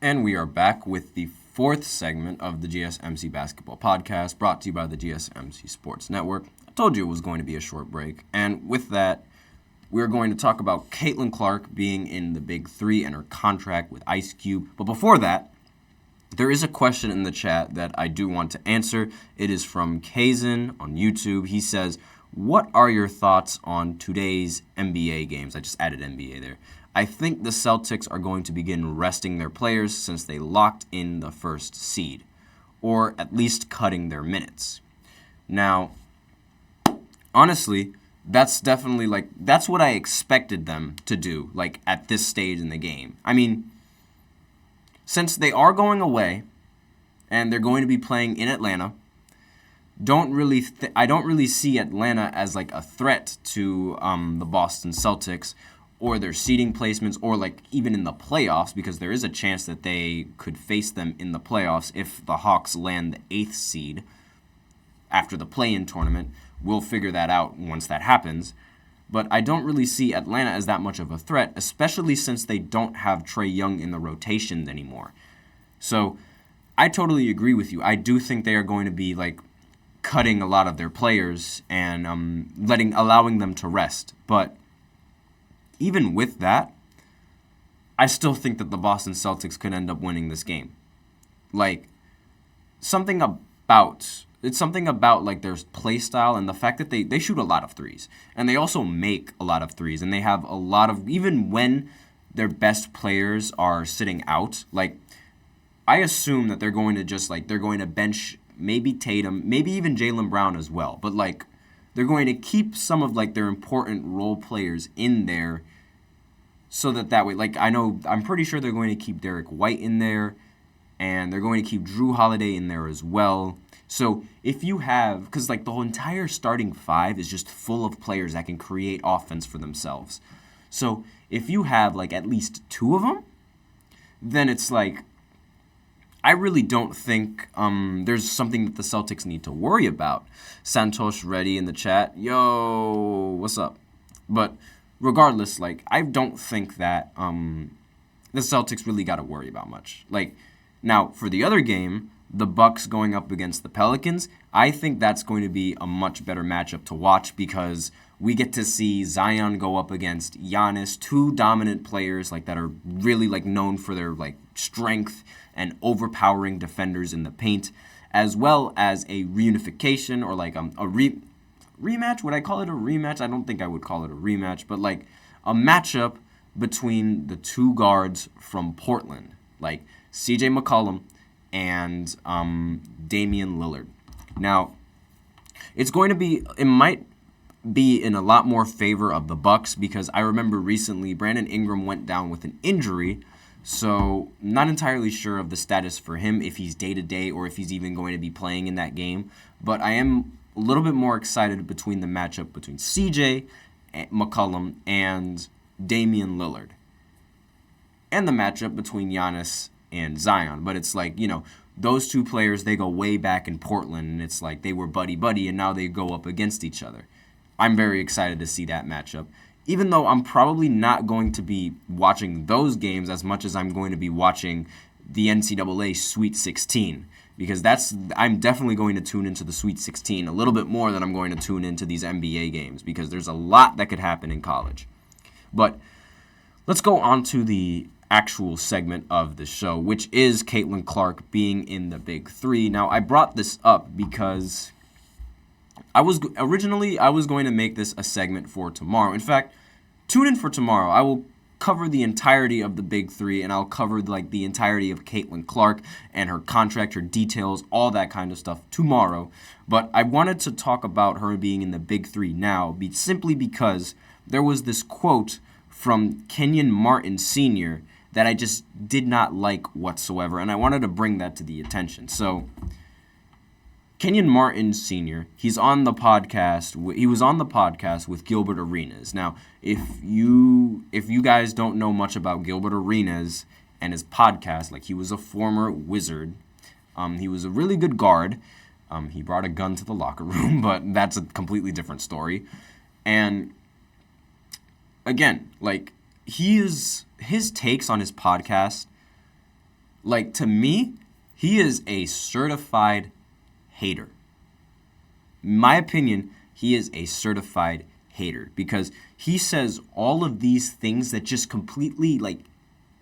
And we are back with the fourth segment of the GSMC Basketball Podcast, brought to you by the GSMC Sports Network. I told you it was going to be a short break, and with that, we're going to talk about Caitlin Clark being in the Big Three and her contract with Ice Cube. But before that, there is a question in the chat that I do want to answer. It is from Keynon on YouTube. He says, what are your thoughts on today's NBA games? I just added NBA there. I think the Celtics are going to begin resting their players since they locked in the first seed, or at least cutting their minutes. Now, honestly, that's definitely, that's what I expected them to do, at this stage in the game. I mean, since they are going away, and they're going to be playing in Atlanta, I don't really see Atlanta as, a threat to the Boston Celtics, or their seeding placements, or even in the playoffs, because there is a chance that they could face them in the playoffs if the Hawks land the 8th seed after the play-in tournament. We'll figure that out once that happens. But I don't really see Atlanta as that much of a threat, especially since they don't have Trae Young in the rotation anymore. So I totally agree with you. I do think they are going to be cutting a lot of their players and allowing them to rest. But even with that, I still think that the Boston Celtics could end up winning this game. Something about their play style and the fact that they shoot a lot of threes. And they also make a lot of threes. And they have a lot of, even when their best players are sitting out, I assume that they're going to bench maybe Tatum, maybe even Jaylen Brown as well. But they're going to keep some of their important role players in there so that way, I'm pretty sure they're going to keep Derek White in there, and they're going to keep Drew Holiday in there as well. So if you have, because the whole entire starting five is just full of players that can create offense for themselves. So if you have at least two of them, then it's I really don't think there's something that the Celtics need to worry about. Santosh Reddy in the chat, yo, what's up? But regardless, I don't think that the Celtics really got to worry about much. Now, for the other game, the Bucks going up against the Pelicans, I think that's going to be a much better matchup to watch because we get to see Zion go up against Giannis, two dominant players that are really known for their strength and overpowering defenders in the paint, as well as a reunification or a rematch. Would I call it a rematch? I don't think I would call it a rematch, but a matchup between the two guards from Portland, C.J. McCollum and Damian Lillard. Now, it might be in a lot more favor of the Bucks because I remember recently Brandon Ingram went down with an injury, so not entirely sure of the status for him, if he's day-to-day or if he's even going to be playing in that game. But I am a little bit more excited between the matchup between C.J. McCollum and Damian Lillard, and the matchup between Giannis and Zion. But it's those two players, they go way back in Portland, and it's they were buddy-buddy, and now they go up against each other. I'm very excited to see that matchup, even though I'm probably not going to be watching those games as much as I'm going to be watching the NCAA Sweet 16, because I'm definitely going to tune into the Sweet 16 a little bit more than I'm going to tune into these NBA games, because there's a lot that could happen in college. But let's go on to the actual segment of the show, which is Caitlin Clark being in the Big Three. Now, I brought this up because I was going to make this a segment for tomorrow. In fact, tune in for tomorrow. I will cover the entirety of the Big Three, and I'll cover the entirety of Caitlin Clark and her contract, her details, all that kind of stuff tomorrow. But I wanted to talk about her being in the Big Three now, simply because there was this quote from Keynon Martin Senior that I just did not like whatsoever, and I wanted to bring that to the attention. So, Keynon Martin Senior, he's on the podcast. He was on the podcast with Gilbert Arenas. Now, if you guys don't know much about Gilbert Arenas and his podcast, he was a former Wizard. He was a really good guard. He brought a gun to the locker room, but that's a completely different story. And again, his takes on his podcast Like, to me, he is a certified hater. In my opinion, he is a certified hater because he says all of these things that just completely, like,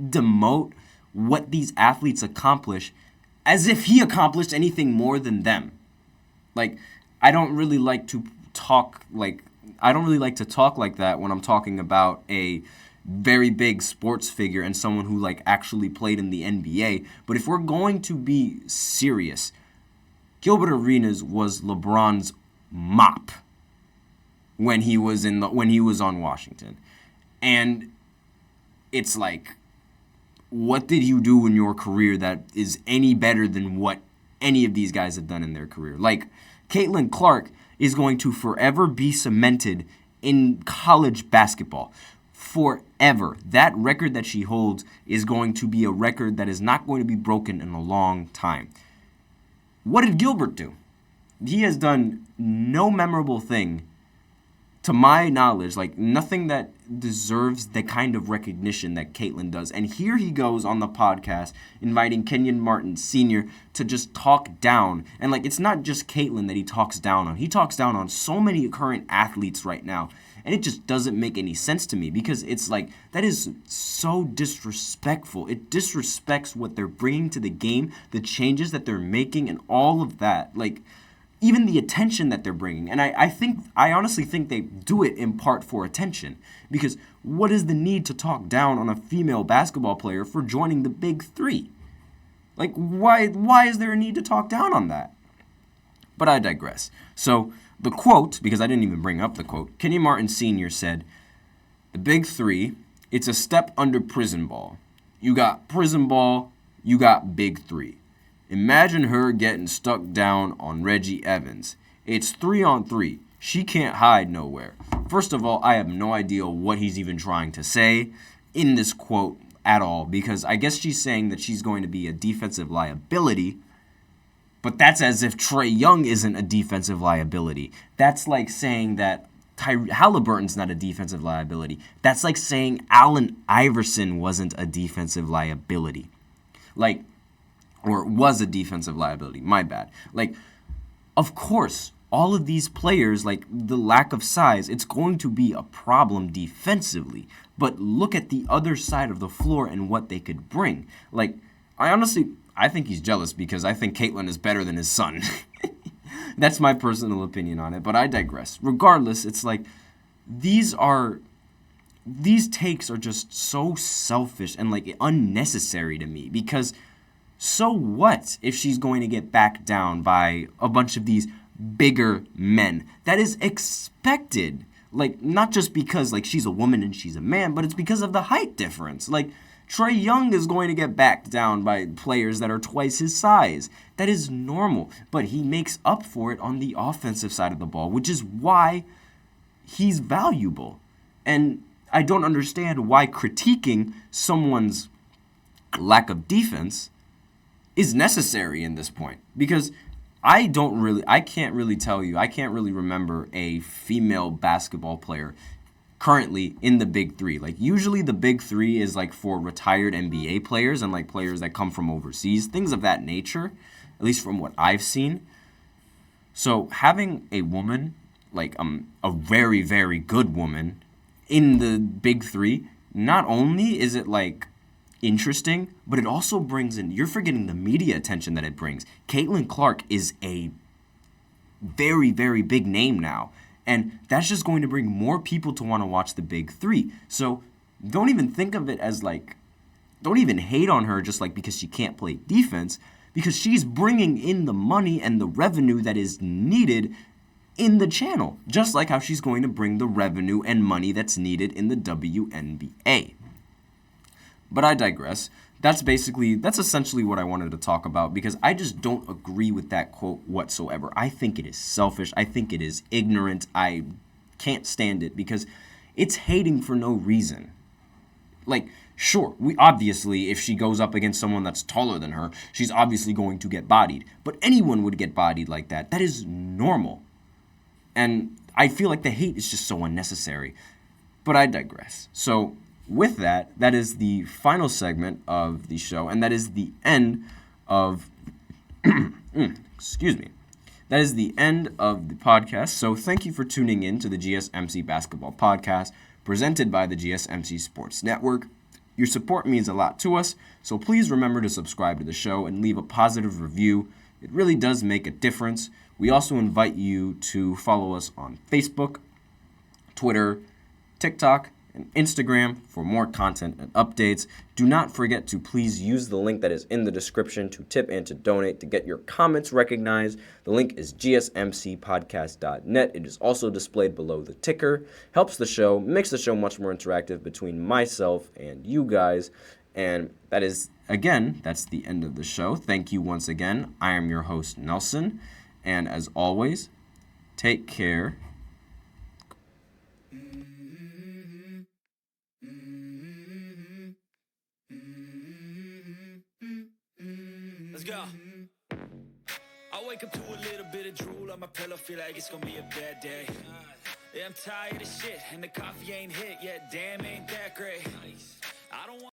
demote what these athletes accomplish as if he accomplished anything more than them. Like, I don't really like to talk like that when I'm talking about a very big sports figure and someone who like actually played in the NBA. But if we're going to be serious, Gilbert Arenas was LeBron's mop when he was on Washington. And it's like, what did you do in your career that is any better than what any of these guys have done in their career? Like, Caitlin Clark is going to forever be cemented in college basketball. Forever. That record that she holds is going to be a record that is not going to be broken in a long time. What did Gilbert do? He has done no memorable thing, to my knowledge, like nothing that deserves the kind of recognition that Caitlin does. And here he goes on the podcast inviting Keynon Martin Senior to just talk down. And like, it's not just Caitlin that he talks down on. He talks down on so many current athletes right now. And it just doesn't make any sense to me because it's like, that is so disrespectful. It disrespects what they're bringing to the game, the changes that they're making, and all of that. Like, even the attention that they're bringing. And I honestly think they do it in part for attention. Because what is the need to talk down on a female basketball player for joining the Big Three? Like, why is there a need to talk down on that? But I digress. So, the quote, because I didn't even bring up the quote, Keynon Martin Senior said, "The Big Three, it's a step under prison ball. You got prison ball, you got Big Three. Imagine her getting stuck down on Reggie Evans. It's 3-on-3. She can't hide nowhere." First of all, I have no idea what he's even trying to say in this quote at all, because I guess she's saying that she's going to be a defensive liability, but that's as if Trae Young isn't a defensive liability. That's like saying that Halliburton's not a defensive liability. That's like saying Allen Iverson wasn't a defensive liability. Like, or was a defensive liability. My bad. Like, of course, all of these players, like the lack of size, it's going to be a problem defensively. But look at the other side of the floor and what they could bring. Like, I think he's jealous because I think Caitlin is better than his son. That's my personal opinion on it, but I digress. Regardless, it's like, these takes are just so selfish and like unnecessary to me because so what if she's going to get backed down by a bunch of these bigger men? That is expected. Like, not just because, like, she's a woman and she's a man, but it's because of the height difference. Like, Trae Young is going to get backed down by players that are twice his size. That is normal. But he makes up for it on the offensive side of the ball, which is why he's valuable. And I don't understand why critiquing someone's lack of defense is necessary in this point, because I can't really remember a female basketball player currently in the Big Three. Like, usually the Big Three is like for retired NBA players and like players that come from overseas, things of that nature, at least from what I've seen. So having a woman, like a very, very good woman in the Big Three, not only is it like interesting, but it also brings in, you're forgetting the media attention that it brings. Caitlin Clark is a very, very big name now, and that's just going to bring more people to want to watch the Big Three. So don't even think of it as like, don't even hate on her just like because she can't play defense, because she's bringing in the money and the revenue that is needed in the channel, just like how she's going to bring the revenue and money that's needed in the WNBA. But I digress. That's essentially what I wanted to talk about, because I just don't agree with that quote whatsoever. I think it is selfish. I think it is ignorant. I can't stand it because it's hating for no reason. Like, sure, if she goes up against someone that's taller than her, she's obviously going to get bodied. But anyone would get bodied like that. That is normal. And I feel like the hate is just so unnecessary. But I digress. So with that, that is the final segment of the show, and that is the end of excuse me. That is the end of the podcast. So thank you for tuning in to the GSMC Basketball Podcast, presented by the GSMC Sports Network. Your support means a lot to us, so please remember to subscribe to the show and leave a positive review. It really does make a difference. We also invite you to follow us on Facebook, Twitter, TikTok, and Instagram for more content and updates. Do not forget to please use the link that is in the description to tip and to donate to get your comments recognized. The link is gsmcpodcast.net. It is also displayed below the ticker. Helps the show, makes the show much more interactive between myself and you guys. And that is, again, that's the end of the show. Thank you once again. I am your host, Nelson. And as always, take care. Let's go. I wake up to a little bit of drool on my pillow, feel like it's gonna be a bad day. Yeah, I'm tired of shit, and the coffee ain't hit yet. Damn, ain't that great. I don't want